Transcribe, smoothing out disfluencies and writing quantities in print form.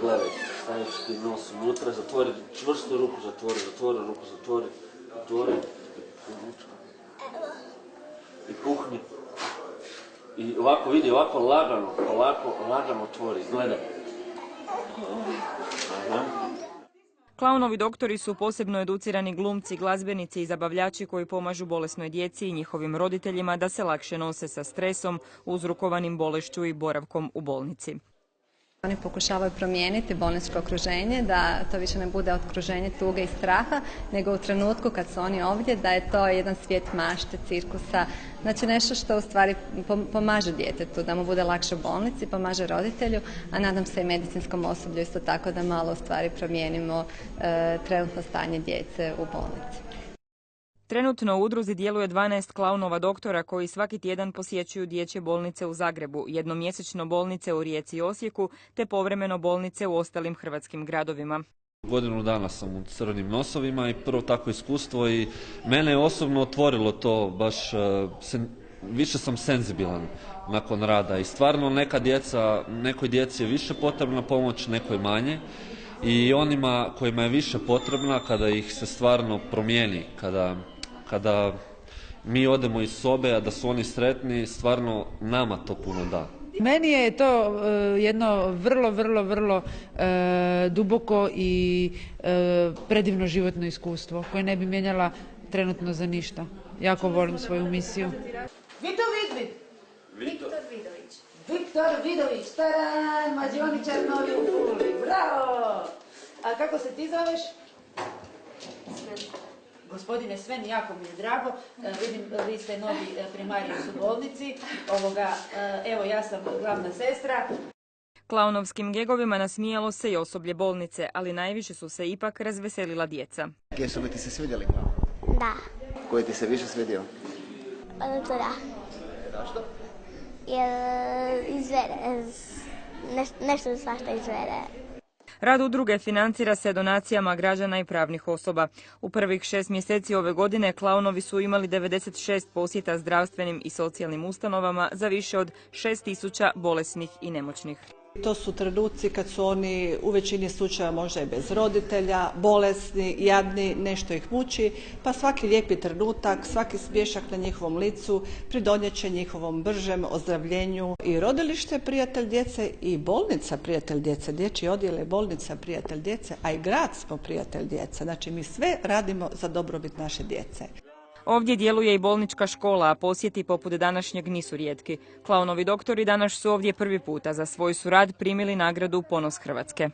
gledaj, stavit ću ti nos unutra, zatvori, čvrstu ruku zatvori, zatvori, i puhni. I ovako vidi, ovako lagano otvori, gledaj. Klaunovi doktori su posebno educirani glumci, glazbenici i zabavljači koji pomažu bolesnoj djeci i njihovim roditeljima da se lakše nose sa stresom uzrokovanim bolešću i boravkom u bolnici. Oni pokušavaju promijeniti bolničko okruženje, da to više ne bude okruženje tuge i straha, nego u trenutku kad su oni ovdje, da je to jedan svijet mašte, cirkusa, znači nešto što u stvari pomaže djetetu, da mu bude lakše u bolnici, pomaže roditelju, a nadam se i medicinskom osoblju isto tako da malo u stvari promijenimo trenutno stanje djece u bolnici. Trenutno u udruzi djeluje 12 klaunova doktora koji svaki tjedan posjećuju dječje bolnice u Zagrebu, jednomjesečno bolnice u Rijeci i Osijeku, te povremeno bolnice u ostalim hrvatskim gradovima. Godinu dana sam u Crvenim nosovima i prvo takvo iskustvo i mene je osobno otvorilo to, baš više sam senzibilan nakon rada i stvarno nekoj djeci je više potrebna pomoć, nekoj manje. I onima kojima je više potrebna, kada ih se stvarno promijeni, kada mi odemo iz sobe, a da su oni sretni, stvarno nama to puno da. Meni je to jedno vrlo duboko i predivno životno iskustvo koje ne bi mijenjala trenutno za ništa. Jako volim svoju misiju. Viktor Vidović, taran, mađioničar novi u Puli, bravo! A kako se ti zoveš? Sven. Gospodine Sven, jako mi je drago, vidim vi ste novi primarijus u bolnici, evo ja sam glavna sestra. Klaunovskim gegovima nasmijalo se i osoblje bolnice, ali najviše su se ipak razveselila djeca. Jesu li ti se svidjeli? Da. Koji ti se više svidio? Da. Zašto? Jer izvede, nešto svašta izvede. Rad udruge financira se donacijama građana i pravnih osoba. U prvih 6 mjeseci ove godine klaunovi su imali 96 posjeta zdravstvenim i socijalnim ustanovama za više od 6.000 bolesnih i nemoćnih. To su trenuci kad su oni u većini slučajeva možda i bez roditelja, bolesni, jadni, nešto ih muči, pa svaki lijepi trenutak, svaki smiješak na njihovom licu pridonijet će njihovom bržem ozdravljenju. I rodilište je prijatelj djece i bolnica prijatelj djece, dječji odjel je bolnica prijatelj djece, a i grad smo prijatelj djece. Znači mi sve radimo za dobrobit naše djece. Ovdje djeluje i bolnička škola, a posjeti poput današnjeg nisu rijetki. Klaunovi doktori danas su ovdje prvi puta za svoj su rad primili nagradu Ponos Hrvatske.